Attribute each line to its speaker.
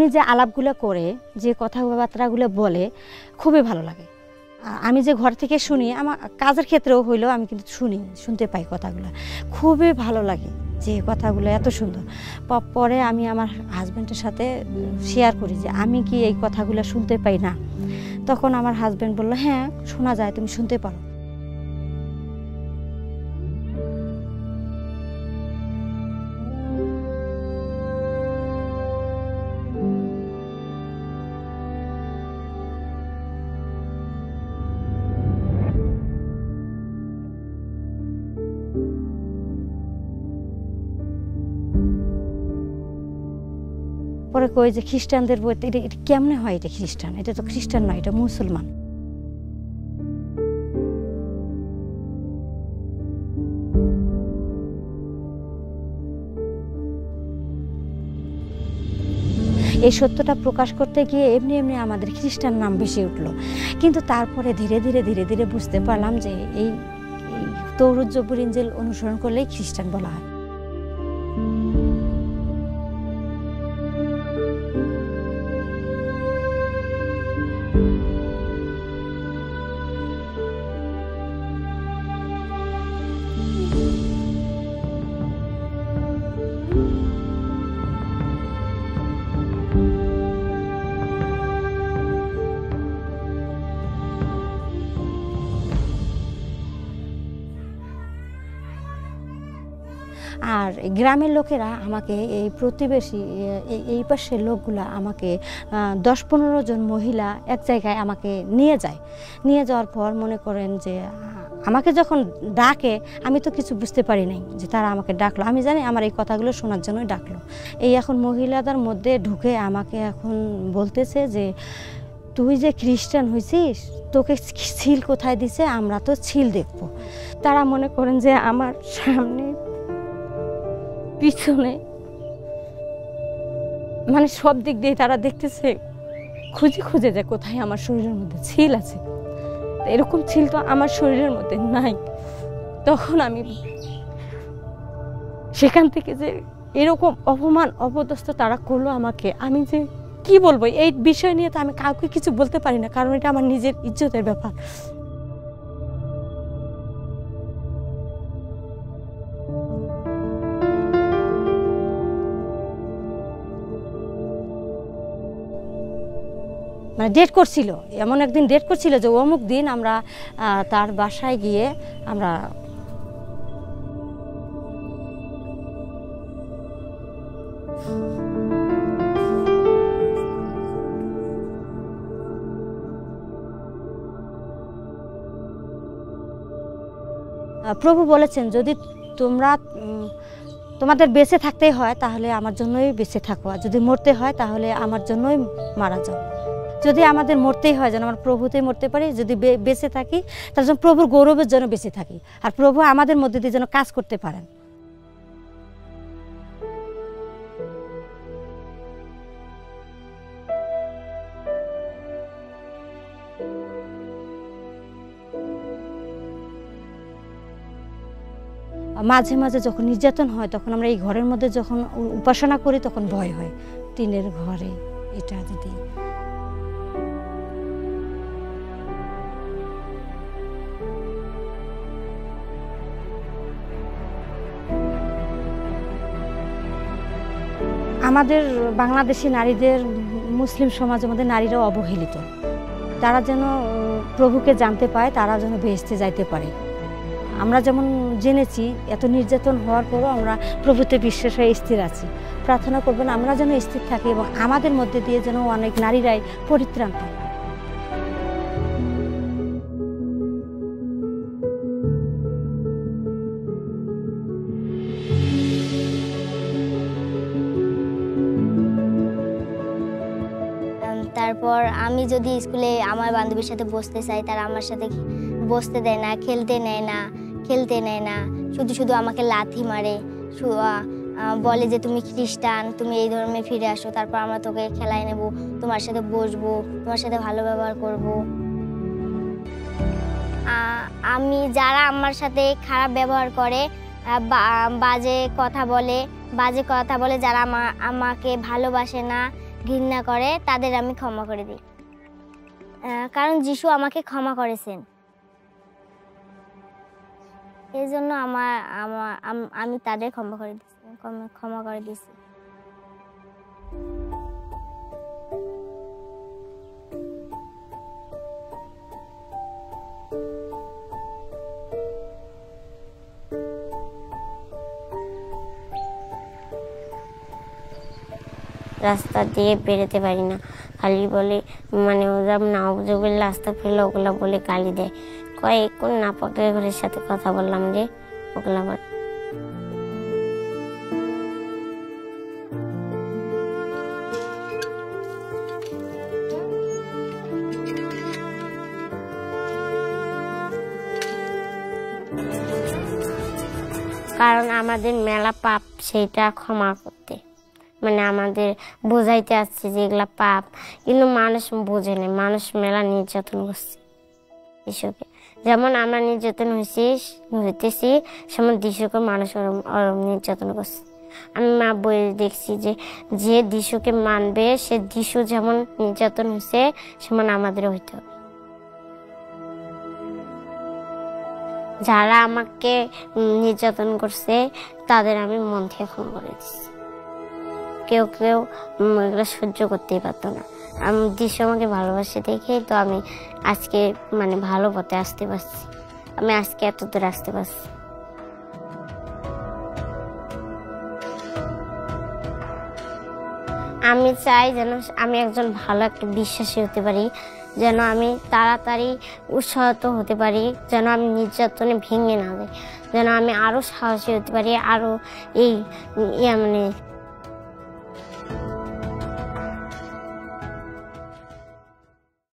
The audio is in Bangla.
Speaker 1: উনি যে আলাপগুলো করে, যে কথাবার্তাগুলো বলে, খুবই ভালো লাগে। আমি যে ঘর থেকে শুনি, আমার কাজের ক্ষেত্রেও হইলেও আমি কিন্তু শুনতে পাই কথাগুলো, খুবই ভালো লাগে যে কথাগুলো এত সুন্দর। পরে আমি আমার হাজব্যান্ডের সাথে শেয়ার করি যে আমি কি এই কথাগুলো শুনতে পাই না। তখন আমার হাজব্যান্ড বলল, হ্যাঁ শোনা যায়, তুমি শুনতে পারো। পরে কই যে খ্রিস্টানদের বইতে এটা কেমনে হয়, এটা খ্রিস্টান, এটা তো খ্রিস্টান নয়, এটা মুসলমান। এই সত্যটা প্রকাশ করতে গিয়ে এমনি এমনি আমাদের খ্রিস্টান নাম ভেসে উঠলো। কিন্তু তারপরে ধীরে ধীরে ধীরে ধীরে বুঝতে পারলাম যে এই তৌরুজ জব্বুর ইনজিল অনুসরণ করলেই খ্রিস্টান বলা হয়। আর গ্রামের লোকেরা আমাকে, এই প্রতিবেশী এই পাশের লোকগুলা আমাকে 10-15 জন মহিলা এক জায়গায় আমাকে নিয়ে যায়। নিয়ে যাওয়ার পর মনে করেন যে আমাকে যখন ডাকে, আমি তো কিছু বুঝতে পারি নাই যে তারা আমাকে ডাকলো। আমি জানি আমার এই কথাগুলো শোনার জন্যই ডাকলো। এই এখন মহিলাদের মধ্যে ঢুকে আমাকে এখন বলতেছে যে তুই যে খ্রিস্টান হয়েছিস, তোকে ছিল কোথায় দিছে, আমরা তো ছিল দেখবো। তারা মনে করেন যে আমার সামনে পিছনে মানে সব দিক দিয়ে তারা দেখতেছে, খুঁজে খুঁজে যে কোথায় আমার শরীরের মধ্যে ছিল আছে। এরকম ছিল তো আমার শরীরের মধ্যে নাই। তখন আমি সেখান থেকে যে এরকম অপমান অপদস্থ তারা করলো আমাকে, আমি যে কি বলবো এই বিষয় নিয়ে, তো আমি কাউকে কিছু বলতে পারি না, কারণ এটা আমার নিজের ইজ্জতের ব্যাপার। মানে ডেট করছিল, এমন একদিন ডেট করছিল যে অমুক দিন আমরা তার বাসায় গিয়ে আমরা প্রভু বলেছেন যদি তোমাদের বেঁচে থাকতেই হয় তাহলে আমার জন্যই বেঁচে থাকো, আর যদি মরতে হয় তাহলে আমার জন্যই মারা যাও। যদি আমাদের মরতেই হয় যেন আমরা প্রভুতেই মরতে পারি, যদি বেঁচে থাকি তার জন্য প্রভুর গৌরবের জন্য বেঁচে থাকি, আর প্রভু আমাদের মধ্যে দিয়ে যেন কাজ করতে পারেন। মাঝে মাঝে যখন নির্যাতন হয়, তখন আমরা এই ঘরের মধ্যে যখন উপাসনা করি তখন ভয় হয়, টিনের ঘরে এটা যদি আমাদের বাংলাদেশি নারীদের, মুসলিম সমাজের মধ্যে নারীরাও অবহেলিত। তারা যেন প্রভুকে জানতে পায়, তারা যেন বেহেশতে যাইতে পারে। আমরা যেমন জেনেছি এত নির্যাতন হওয়ার পরও আমরা প্রভুতে বিশ্বাস হয়ে স্থির আছি। প্রার্থনা করবেন আমরা যেন স্থির থাকি এবং আমাদের মধ্যে দিয়ে যেন অনেক নারীরাই পরিত্রাণ পায়।
Speaker 2: তারপর আমি যদি স্কুলে আমার বান্ধবীর সাথে বসতে চাই, তারা আমার সাথে বসতে দেয় না, খেলতে নেয় না, শুধু শুধু আমাকে লাথি মারে, বলে যে তুমি খ্রিস্টান, তুমি এই ধর্মে ফিরে আসো, তারপর আমরা তোকে খেলায় নেব, তোমার সাথে বসবো, তোমার সাথে ভালো ব্যবহার করব। আমি যারা আমার সাথে খারাপ ব্যবহার করে, বাজে কথা বলে, যারা আমাকে ভালোবাসে না, ঘৃণা করে তাদের আমি ক্ষমা করে দিই, কারণ যিশু আমাকে ক্ষমা করেছেন। এই জন্য আমি তাদের ক্ষমা করে দিয়েছি।
Speaker 3: রাস্তা দিয়ে বেরোতে পারি না, খালি বলে মানে ওরা নাউজুবিল্লাহ আস্তাগফিরুল্লাহ ওগুলা বলে গালি দেয়, কয় কোন নাপাকের ঘরের সাথে কথা বললাম রে, ওগুলা বলে। কারণ আমাদের মেলা পাপ, সেটা ক্ষমা করতে মানে আমাদের বোঝাইতে আসছে যে এগুলা পাপ, কিন্তু মানুষ বোঝে না। মানুষ মেলা নির্যাতন করছে যিশুকে, যেমন আমরা নির্যাতন হইতেছি সেমন যিশুকে মানুষ ওরম নির্যাতন করছে। আমি মা বইয়ে দেখছি যে যে যিশুকে মানবে সে যিশু যেমন নির্যাতন হয়েছে সেমন আমাদেরও হইতে হবে। যারা আমাকে নির্যাতন করছে তাদের আমি মন থেকে ক্ষমা করে দিচ্ছি। কেউ কেউ এগুলো সহ্য করতেই পারতো না। আমি যিশু আমাকে ভালোবাসে দেখেই তো আমি আজকে মানে ভালো পথে আসতে পারছি, আমি আজকে এত দূর আসতে পারছি। আমি চাই যেন আমি একজন ভালো একটা বিশ্বাসী হতে পারি, যেন আমি তাড়াতাড়ি উৎসাহিত হতে পারি, যেন আমি নির্যাতনে ভেঙে না যাই, যেন আমি আরো সাহসী হতে পারি, আরো এই মানে